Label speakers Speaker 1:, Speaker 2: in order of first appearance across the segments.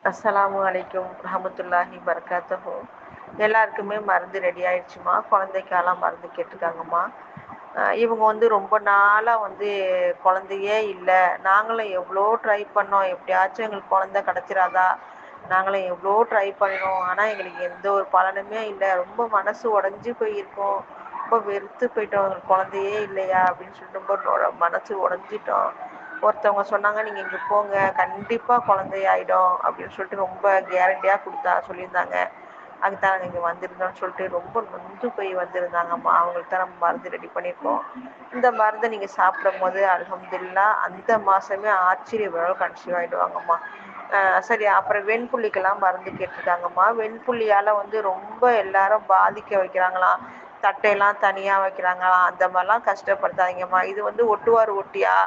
Speaker 1: அஸ்ஸலாமு அலைக்கும் ரஹமத்துல்லாஹி பரக்காத்துஹு. எல்லாருக்குமே மருந்து ரெடி ஆயிடுச்சுமா. குழந்தைக்கெல்லாம் மருந்து கேட்டிருக்காங்கம்மா. இவங்க வந்து ரொம்ப நாளாக வந்து குழந்தையே இல்லை, நாங்களும் எவ்வளோ ட்ரை பண்ணோம், எப்படியாச்சும் எங்களுக்கு குழந்தை கிடச்சிராதா, நாங்களும் எவ்வளோ ட்ரை பண்ணோம், ஆனால் எங்களுக்கு எந்த ஒரு பலனுமே இல்லை, ரொம்ப மனசு உடஞ்சி போயிருக்கோம், ரொம்ப வெறுத்து போயிட்டோம், எங்களுக்கு குழந்தையே இல்லையா அப்படின்னு சொல்லிட்டு ரொம்ப மனசு உடஞ்சிட்டோம். ஒருத்தவங்க சொன்னாங்க, நீங்கள் இங்கே போங்க கண்டிப்பாக குழந்தையாயிடும் அப்படின்னு சொல்லிட்டு ரொம்ப கேரண்டியாக சொல்லியிருந்தாங்க. அதுக்கு தான் நாங்கள் இங்கே வந்திருந்தோம்னு சொல்லிட்டு ரொம்ப நொந்து போய் வந்திருந்தாங்கம்மா. அவங்களுக்கு தான் நம்ம மருந்து ரெடி பண்ணியிருக்கோம். இந்த மருந்தை நீங்கள் சாப்பிடும் போது அல்ஹம்துலில்லாஹ் அந்த மாதமே ஆச்சரிய கன்சீவ் ஆகிடுவாங்கம்மா. சரி, அப்புறம் வெண்புள்ளிக்கெல்லாம் மருந்து கேட்டிருக்காங்கம்மா. வெண்புள்ளியால் வந்து ரொம்ப எல்லாரும் பாதிக்க வைக்கிறாங்களாம், தட்டையெல்லாம் தனியாக வைக்கிறாங்களாம், அந்த மாதிரிலாம் கஷ்டப்படுத்தாதீங்கம்மா. இது வந்து ஒட்டுவார் ஒட்டியா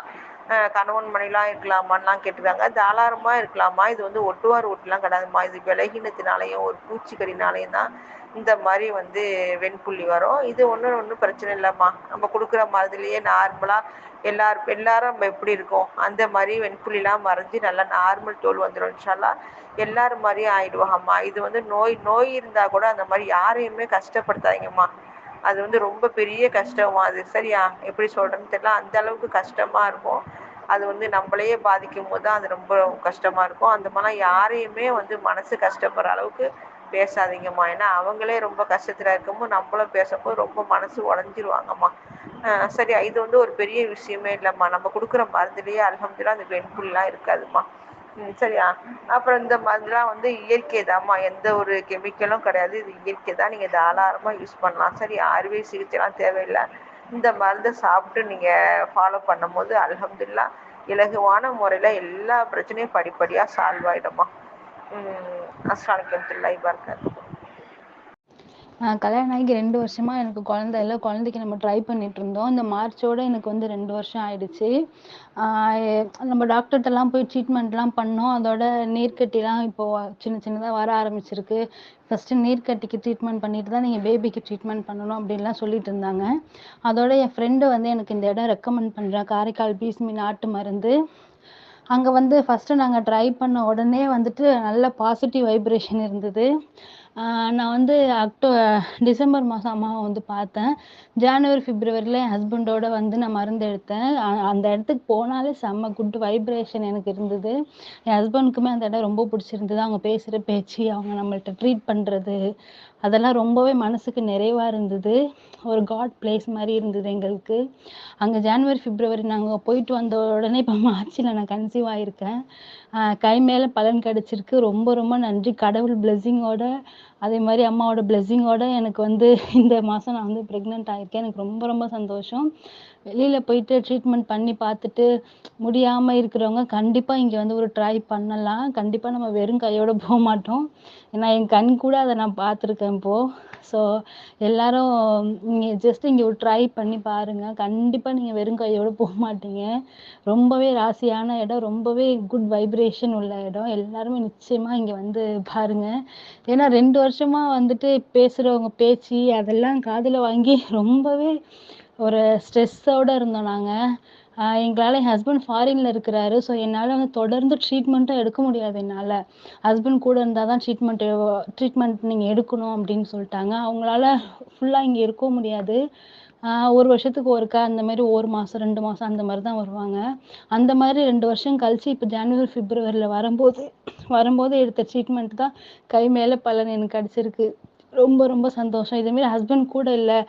Speaker 1: கணவன் மனைவிலாம் இருக்கலாமான்லாம் கேட்டிருக்காங்க. தாராளமாக இருக்கலாமா. இது வந்து ஒட்டுவார் ஒட்டிலாம் கிடையாதுமா. இது விலகினத்தினாலையும் ஒரு பூச்சிக்கடினாலையும் தான் இந்த மாதிரி வந்து வெண்புள்ளி வரும். இது ஒன்றும் பிரச்சனை இல்லைம்மா. நம்ம கொடுக்குற மருந்துலேயே நார்மலாக எல்லாரும் நம்ம எப்படி இருக்கோம் அந்த மாதிரி வெண்புள்ளிலாம் மறைஞ்சி நல்லா நார்மல் தோல் வந்துடும் இன்ஷால்லா. எல்லாரும் மாதிரியும் ஆயிடுவாங்கம்மா. இது வந்து நோய் இருந்தால் கூட அந்த மாதிரி யாரையுமே கஷ்டப்படுத்தாதீங்கம்மா. அது வந்து ரொம்ப பெரிய கஷ்டமா. அது சரியா எப்படி சொல்கிறேன்னு தெரியல, அந்த அளவுக்கு கஷ்டமாக இருக்கும். அது வந்து நம்மளையே பாதிக்கும் போது தான் அது ரொம்ப கஷ்டமாக இருக்கும். அந்த மாதிரிலாம் யாரையுமே வந்து மனசு கஷ்டப்படுற அளவுக்கு பேசாதீங்கம்மா. ஏன்னா அவங்களே ரொம்ப கஷ்டத்தில் இருக்கும்போது நம்மளும் பேசும்போது ரொம்ப மனசு உடஞ்சிருவாங்கம்மா. சரியா, இது வந்து ஒரு பெரிய விஷயமே இல்லைம்மா. நம்ம கொடுக்குற மருந்துலேயே அல்ஹம்துலில்லாஹ் அந்த வெண்புல்லாம் இருக்காதும்மா. சரியா. அப்புறம் இந்த மருந்துலாம் வந்து இயற்கை தான்மா, எந்த ஒரு கெமிக்கலும் கிடையாது, இது இயற்கை தான். நீங்கள் தாராளமாக யூஸ் பண்ணலாம். சரி, அறுவை சிகிச்சைலாம் தேவையில்லை. இந்த மருந்தை சாப்பிட்டு நீங்கள் ஃபாலோ பண்ணும்போது அல்ஹம்துலில்லாஹ் இலகுவான முறையில் எல்லா பிரச்சனையும் படிப்படியாக சால்வ் ஆகிடும்மா. அஸ்ஸலாமு அலைக்கும் வரஹ்மத்துல்லாஹி.
Speaker 2: கல்யாணம் ஆகி 2 வருஷமா எனக்கு குழந்தை இல்லை. குழந்தைக்கு நம்ம ட்ரை பண்ணிட்டு இருந்தோம். இந்த மார்ச்சோட எனக்கு வந்து 2 வருஷம் ஆயிடுச்சு. நம்ம டாக்டர்கிட்டலாம் போய் ட்ரீட்மெண்ட்லாம் பண்ணோம். அதோட நீர்க்கட்டிலாம் இப்போ சின்னதாக வர ஆரம்பிச்சிருக்கு. ஃபஸ்ட்டு நீர்க்கட்டிக்கு ட்ரீட்மெண்ட் பண்ணிட்டு தான் நீங்கள் பேபிக்கு ட்ரீட்மெண்ட் பண்ணணும் அப்படின்லாம் சொல்லிட்டு இருந்தாங்க. அதோட என் ஃப்ரெண்டு வந்து எனக்கு இந்த இடம் ரெக்கமெண்ட் பண்ணுறேன், காரைக்கால் பீஸ்மி நாட்டு மருந்து. அங்கே வந்து ஃபஸ்ட்டு நாங்கள் ட்ரை பண்ண உடனே வந்துட்டு நல்ல பாசிட்டிவ் வைப்ரேஷன் இருந்தது. நான் வந்து டிசம்பர் மாதம் அம்மாவை வந்து பார்த்தேன். ஜனவரி பிப்ரவரியில் என் ஹஸ்பண்டோட வந்து நான் மருந்து எடுத்தேன். அந்த இடத்துக்கு போனாலே செம்ம குட் வைப்ரேஷன் எனக்கு இருந்தது. என் ஹஸ்பண்டுக்குமே அந்த இடம் ரொம்ப பிடிச்சிருந்தது. அவங்க பேசுகிற பேச்சு, அவங்க நம்மள்ட்ட ட்ரீட் பண்ணுறது, அதெல்லாம் ரொம்பவே மனசுக்கு நிறைவாக இருந்தது. ஒரு காட் பிளேஸ் மாதிரி இருந்தது எங்களுக்கு. அங்கே ஜனவரி பிப்ரவரி நாங்கள் போயிட்டு வந்த உடனே இப்போ மார்ச்சில் நான் கன்சீவ் ஆகியிருக்கேன். கை மேலே பலன் கிடச்சிருக்கு. ரொம்ப ரொம்ப நன்றி. கடவுள் பிளெஸ்ஸிங்கோட, அதே மாதிரி அம்மாவோட பிளெஸ்ஸிங்கோட எனக்கு வந்து இந்த மாதம் நான் வந்து ப்ரெக்னென்ட் ஆகியிருக்கேன். எனக்கு ரொம்ப ரொம்ப சந்தோஷம். வெளியில் போயிட்டு ட்ரீட்மெண்ட் பண்ணி பார்த்துட்டு முடியாமல் இருக்கிறவங்க கண்டிப்பாக இங்கே வந்து ஒரு ட்ரை பண்ணலாம். கண்டிப்பாக நம்ம வெறும் கையோடு போக மாட்டோம். ஏன்னா என் கண் கூட அதை நான் பார்த்துருக்கேன் இப்போது. ஸோ எல்லாரும் நீங்கள் ஜஸ்ட் இங்கே ஒரு ட்ரை பண்ணி பாருங்கள். கண்டிப்பாக நீங்கள் வெறும் கையோடு போக மாட்டீங்க. ரொம்பவே ராசியான இடம், ரொம்பவே குட் வைப்ரேஷன் உள்ள இடம். எல்லாருமே நிச்சயமாக இங்கே வந்து பாருங்கள். ஏன்னா 2 வருஷமாக வந்துட்டு பேசுகிறவங்க பேச்சு அதெல்லாம் காதில் வாங்கி ரொம்பவே ஒரு ஸ்ட்ரெஸ்ஸோடு இருந்தோம் நாங்கள். எங்களால் என் ஹஸ்பண்ட் ஃபாரினில் இருக்கிறாரு. ஸோ என்னால் வந்து தொடர்ந்து ட்ரீட்மெண்ட்டும் எடுக்க முடியாது. என்னால் ஹஸ்பண்ட் கூட இருந்தால் தான் ட்ரீட்மெண்ட் நீங்கள் எடுக்கணும் அப்படின்னு சொல்லிட்டாங்க. அவங்களால ஃபுல்லாக இங்கே இருக்க முடியாது. 1 வருஷத்துக்கு ஒருக்கா அந்த மாதிரி 1 மாதம் 2 மாதம் அந்த மாதிரி தான் வருவாங்க. அந்த மாதிரி 2 வருஷம் கழிச்சு இப்போ ஜனவரி பிப்ரவரியில் வரும்போது எடுத்த ட்ரீட்மெண்ட் தான் கை மேலே பலன் எனக்கு கிடச்சிருக்கு. ரொம்ப ரொம்ப சந்தோஷம். இதேமாரி ஹஸ்பண்ட் கூட இல்லை,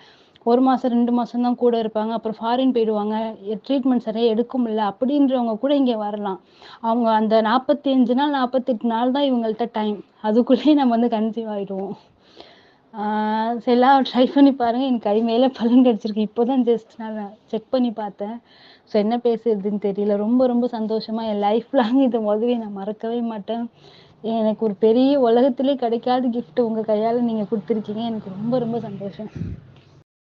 Speaker 2: 1 மாதம் 2 மாதம் தான் கூட இருப்பாங்க, அப்புறம் ஃபாரின் போயிடுவாங்க, ட்ரீட்மெண்ட் சரியாக எடுக்க முடியல அப்படின்றவங்க கூட இங்கே வரலாம். அவங்க அந்த 45 நாள் 48 நாள் தான் இவங்கள்ட்ட டைம். அதுக்குள்ளேயே நம்ம வந்து கன்சீவ் ஆகிடுவோம். எல்லாம் ட்ரை பண்ணி பாருங்கள். எனக்கு கை மேலே பலன் கிடச்சிருக்கு. இப்போ தான் ஜஸ்ட் நான் செக் பண்ணி பார்த்தேன். ஸோ என்ன பேசுறதுன்னு தெரியல. ரொம்ப ரொம்ப சந்தோஷமாக என் லைஃப் லாங் இதை முதவே நான் மறக்கவே மாட்டேன். எனக்கு ஒரு பெரிய உலகத்திலே கிடைக்காத கிஃப்ட் உங்கள் கையால் நீங்கள் கொடுத்துருக்கீங்க. எனக்கு ரொம்ப ரொம்ப சந்தோஷம்.